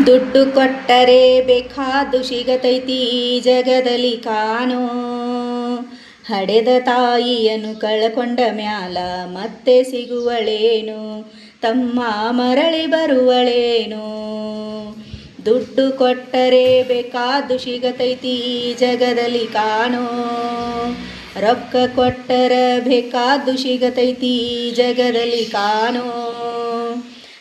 ದುಡ್ಡು ಕೊಟ್ಟರೆ ಬೇಕಾದ್ದು ಸಿಗತೈತಿ ಜಗದಲ್ಲಿ ಕಾಣೋ. ಹಡೆದ ತಾಯಿಯನ್ನು ಕಳಕೊಂಡ ಮ್ಯಾಲ ಮತ್ತೆ ಸಿಗುವಳೇನು, ತಮ್ಮ ಮರಳಿ ಬರುವಳೇನು. ದುಡ್ಡು ಕೊಟ್ಟರೆ ಬೇಕಾದ್ದು ಸಿಗತೈತಿ ಜಗದಲ್ಲಿ ಕಾಣೋ. ರೊಕ್ಕ ಕೊಟ್ಟರ ಬೇಕಾದ್ದು ಸಿಗತೈತಿ ಜಗದಲ್ಲಿ ಕಾಣೋ.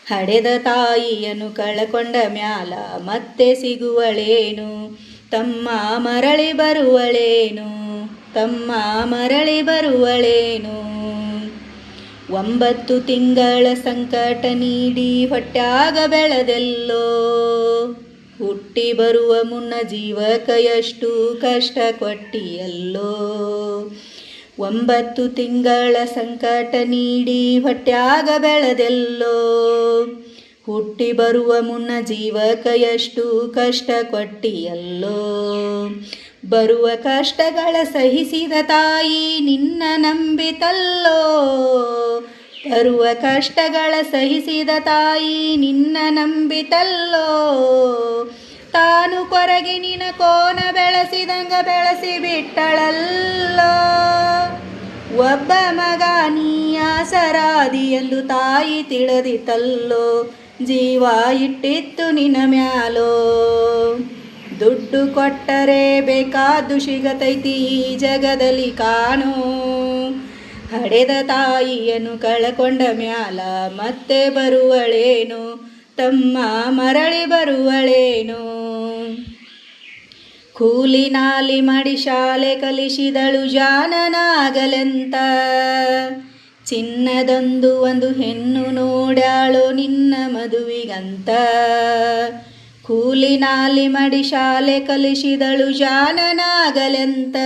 ಹಡೆದ ತಾಯಿಯನ್ನು ಕಳಕೊಂಡ ಮ್ಯಾಲ ಮತ್ತೆ ಸಿಗುವಳೇನು, ತಮ್ಮ ಮರಳಿ ಬರುವಳೇನು, ತಮ್ಮ ಮರಳಿ ಬರುವಳೇನು. 9 ತಿಂಗಳ ಸಂಕಟ ನೀಡಿ ಹೊಟ್ಯಾಗ ಬೆಳೆದೆಲ್ಲೋ, ಹುಟ್ಟಿ ಬರುವ ಮುನ್ನ ಜೀವಕ ಎಷ್ಟು ಕಷ್ಟ ಕೊಟ್ಟಿಯಲ್ಲೋ. 9 ತಿಂಗಳ ಸಂಕಟ ನೀಡಿ ಹೊಟ್ಯಾಗ ಬೆಳೆದೆಲ್ಲೋ, ಹುಟ್ಟಿ ಬರುವ ಮುನ್ನ ಜೀವಕ ಎಷ್ಟು ಕಷ್ಟ ಕೊಟ್ಟಿಯಲ್ಲೋ. ಬರುವ ಕಷ್ಟಗಳ ಸಹಿಸಿದ ತಾಯಿ ನಿನ್ನ ನಂಬಿತಲ್ಲೋ, ಬರುವ ಕಷ್ಟಗಳ ಸಹಿಸಿದ ತಾಯಿ ನಿನ್ನ ನಂಬಿತಲ್ಲೋ. ತಾನು ಕೊರಗಿ ನಿನ ಕೋನ ಬೆಳೆಸಿದಂಗ ಬೆಳೆಸಿ ಬಿಟ್ಟಳಲ್ಲೋ. ಒಬ್ಬ ಮಗ ನೀ ಆಸರಾದಿ ಎಂದು ತಾಯಿ ತಿಳಿದಿತಲ್ಲೋ, ಜೀವ ಇಟ್ಟಿತ್ತು ನಿನ ಮ್ಯಾಲೋ. ದುಡ್ಡು ಕೊಟ್ಟರೆ ಬೇಕಾದ್ದು ಸಿಗತೈತಿ ಜಗದಲ್ಲಿ ಕಾಣೋ. ಹಡೆದ ತಾಯಿಯನ್ನು ಕಳಕೊಂಡ ಮ್ಯಾಲ ಮತ್ತೆ ಬರುವಳೇನು, ತಮ್ಮ ಮರಳಿ ಬರುವಳೇನು. ಕೂಲಿ ನಾಲಿ ಮಾಡಿ ಶಾಲೆ ಕಲಿಸಿದಳು ಜಾನನಾಗಲೆಂತ, ಚಿನ್ನದೊಂದು ಒಂದು ಹೆಣ್ಣು ನೋಡ್ಯಾಳೋ ನಿನ್ನ ಮದುವಿಗಂತ. ಕೂಲಿ ನಾಲಿ ಮಾಡಿ ಶಾಲೆ ಕಲಿಸಿದಳು ಜಾನನಾಗಲೆಂತ,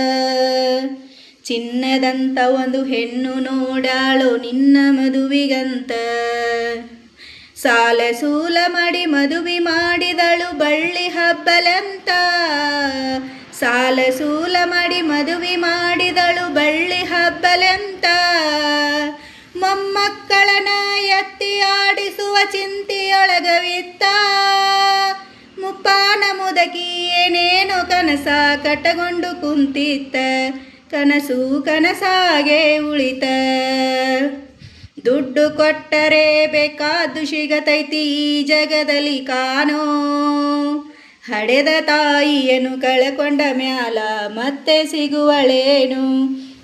ಚಿನ್ನದಂತ ಒಂದು ಹೆಣ್ಣು ನೋಡ್ಯಾಳೋ ನಿನ್ನ ಮದುವಿಗಂತ. ಸಾಲ ಸೂಲ ಮಾಡಿ ಮದುವೆ ಮಾಡಿದಳು ಬಳ್ಳಿ ಹಬ್ಬಲೆಂತ, ಸಾಲ ಸೂಲ ಮಾಡಿ ಮದುವೆ ಮಾಡಿದಳು ಬಳ್ಳಿ ಹಬ್ಬಲೆಂತ. ಮೊಮ್ಮಕ್ಕಳನ ಎತ್ತಿ ಆಡಿಸುವ ಚಿಂತೆಯೊಳಗವಿತ್ತ, ಮುಪ್ಪಾನ ಮುದಕಿ ಏನೇನೋ ಕನಸ ಕಟ್ಟಗೊಂಡು ಕುಂತಿತ್ತ, ಕನಸು ಕನಸಾಗೆ ಉಳಿತ. ದುಡ್ಡು ಕೊಟ್ಟರೆ ಬೇಕಾದ್ದು ಸಿಗತೈತಿ ಜಗದಲ್ಲಿ ಕಾಣೋ. ಹಡೆದ ತಾಯಿಯನ್ನು ಕಳಕೊಂಡ ಮ್ಯಾಲ ಮತ್ತೆ ಸಿಗುವಳೇನು,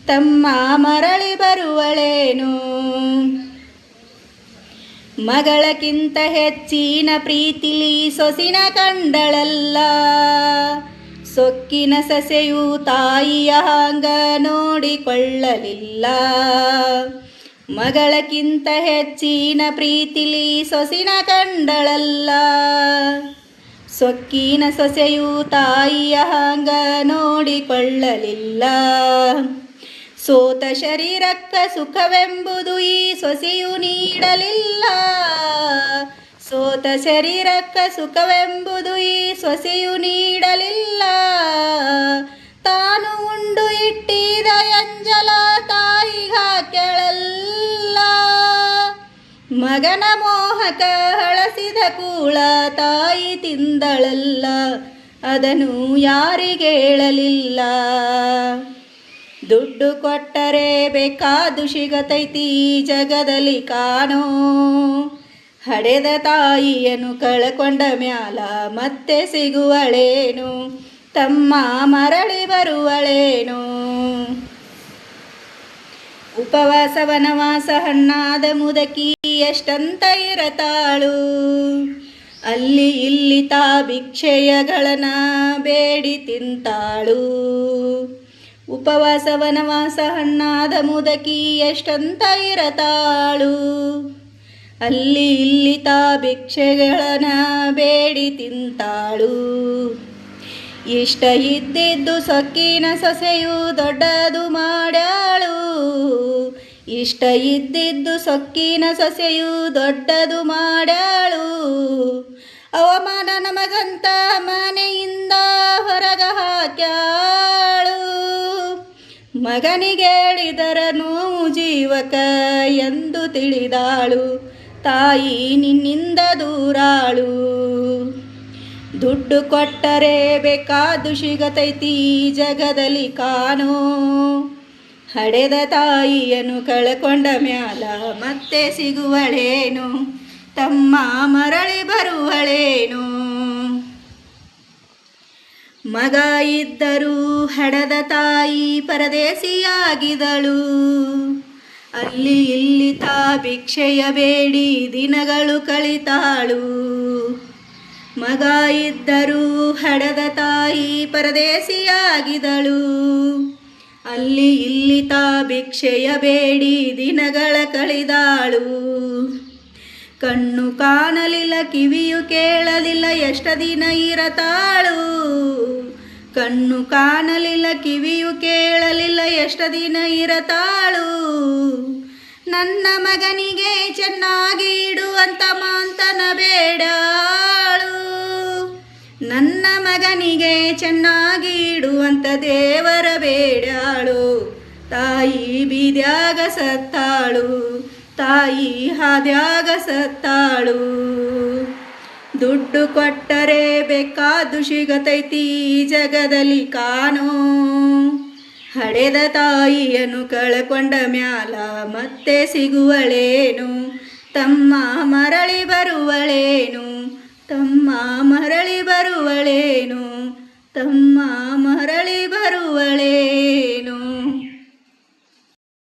ತಮ್ಮ ಮರಳಿ ಬರುವಳೇನು. ಮಗಳಕ್ಕಿಂತ ಹೆಚ್ಚಿನ ಪ್ರೀತಿಲಿ ಸೊಸಿನ ಕಂಡಳಲ್ಲ, ಸೊಕ್ಕಿನ ಸಸೆಯು ತಾಯಿಯ ಹಾಂಗ ನೋಡಿಕೊಳ್ಳಲಿಲ್ಲ. ಮಗಳಕ್ಕಿಂತ ಹೆಚ್ಚಿನ ಪ್ರೀತಿಲಿ ಸೊಸಿನ ಕಂಡಳಲ್ಲ, ಸೊಕ್ಕಿನ ಸೊಸೆಯು ತಾಯಿಯ ಹಾಂಗ ನೋಡಿಕೊಳ್ಳಲಿಲ್ಲ. ಸೋತ ಶರೀರಕ್ಕ ಸುಖವೆಂಬುದು ಈ ಸೊಸೆಯು ನೀಡಲಿಲ್ಲ, ಸೋತ ಶರೀರಕ್ಕ ಸುಖವೆಂಬುದು ಈ ಸೊಸೆಯು ನೀಡಲಿಲ್ಲ. ತಾನು ಉಂಡು ಇಟ್ಟಿದ ಎಂಜಲ ತಾಯಿಗ ಕೆಳಲ್ಲ, ಮಗನ ಮೋಹಕ ಹಳಸಿದ ಕೂಳ ತಾಯಿ ತಿಂದಳಲ್ಲ, ಅದನ್ನು ಯಾರಿಗೇಳಲಿಲ್ಲ. ದುಡ್ಡು ಕೊಟ್ಟರೆ ಬೇಕಾದ್ದು ಸಿಗತೈತಿ ಜಗದಲ್ಲಿ ಕಾಣೋ. ಹಡೆದ ತಾಯಿಯನ್ನು ಕಳಕೊಂಡ ಮ್ಯಾಲ ಮತ್ತೆ ಸಿಗುವಳೇನು, ತಮ್ಮ ಮರಳಿ ಬರುವಳೇನು. ಉಪವಾಸ ವನವಾಸ ಹಣ್ಣಾದ ಮುದಕಿ ಎಷ್ಟಂತ ಇರತಾಳು, ಅಲ್ಲಿ ಇಲ್ಲಿ ತಾ ಭಿಕ್ಷೆಯಗಳನ್ನ ಬೇಡಿ ತಿಂತಾಳು. ಉಪವಾಸ ವನವಾಸ ಹಣ್ಣಾದ ಮುದಕಿ ಎಷ್ಟಂತ ಇರತಾಳು, ಅಲ್ಲಿ ಇಲ್ಲಿ ತಾ ಭಿಕ್ಷೆಗಳನ್ನ ಬೇಡಿ ತಿಂತಾಳು. ಇಷ್ಟ ಇದ್ದಿದ್ದು ಸೊಕ್ಕಿನ ಸೊಸೆಯು ದೊಡ್ಡದು ಮಾಡ್ಯಾಳು, ಇಷ್ಟ ಇದ್ದಿದ್ದು ಸೊಕ್ಕಿನ ಸೊಸೆಯು ದೊಡ್ಡದು ಮಾಡ್ಯಾಳು. ಅವಮಾನ ನಮಗಂತ ಮನೆಯಿಂದ ಹೊರಗ ಹಾಕ್ಯಾಳು, ಮಗನಿಗೇಳಿದರ ನೋವು ಜೀವಕ ಎಂದು ತಿಳಿದಾಳು, ತಾಯಿ ನಿನ್ನಿಂದ ದೂರಾಳು. ದುಡ್ಡು ಕೊಟ್ಟರೆ ಬೇಕಾದು ಸಿಗತೈತಿ ಜಗದಲ್ಲಿ ಕಾಣೋ. ಹಡೆದ ತಾಯಿಯನ್ನು ಕಳ್ಕೊಂಡ ಮ್ಯಾಲ ಮತ್ತೆ ಸಿಗುವಳೇನು, ತಮ್ಮ ಮರಳಿ ಬರುವಳೇನು. ಮಗ ಇದ್ದರೂ ಹಡೆದ ತಾಯಿ ಪರದೇಶಿಯಾಗಿದಳು, ಅಲ್ಲಿ ಇಲ್ಲಿ ತಾ ಭಿಕ್ಷೆಯ ಬೇಡಿ ದಿನಗಳು ಕಳಿತಾಳು. ಮಗ ಇದ್ದರೂ ಹಡೆದ ತಾಯಿ ಪರದೇಶಿಯಾಗಿದಳು, ಅಲ್ಲಿ ಇಲ್ಲಿ ತಾ ಭಿಕ್ಷೆಯ ಬೇಡಿ ದಿನಗಳ ಕಳೆದಾಳು. ಕಣ್ಣು ಕಾಣಲಿಲ್ಲ ಕಿವಿಯು ಕೇಳಲಿಲ್ಲ ಎಷ್ಟ ದಿನ ಇರತಾಳು, ಕಣ್ಣು ಕಾಣಲಿಲ್ಲ ಕಿವಿಯು ಕೇಳಲಿಲ್ಲ ಎಷ್ಟ ದಿನ ಇರತಾಳು. ನನ್ನ ಮಗನಿಗೆ ಚೆನ್ನಾಗಿ ಇಡುವಂತ ಮಾಂತನ ಬೇಡಾಳು, ನನ್ನ ಮಗನಿಗೆ ಚೆನ್ನಾಗಿ ಇಡುವಂತ ದೇವರ ಬೇಡಾಳು. ತಾಯಿ ಬೀದ್ಯಾಗ ಸತ್ತಾಳು, ತಾಯಿ ಹಾದ್ಯಾಗ ಸತ್ತಾಳು. ದುಡ್ಡು ಕೊಟ್ಟರೆ ಬೇಕಾದು ಸಿಗತೈತಿ ಜಗದಲ್ಲಿ ಕಾಣೋ. ಹಡೆದ ತಾಯಿಯನ್ನು ಕಳ್ಕೊಂಡ ಮ್ಯಾಲ ಮತ್ತೆ ಸಿಗುವಳೇನು, ತಮ್ಮ ಮರಳಿ ಬರುವಳೇನು, ತಮ್ಮ ಮರಳಿ ಬರುವಳೇನು, ತಮ್ಮ ಮರಳಿ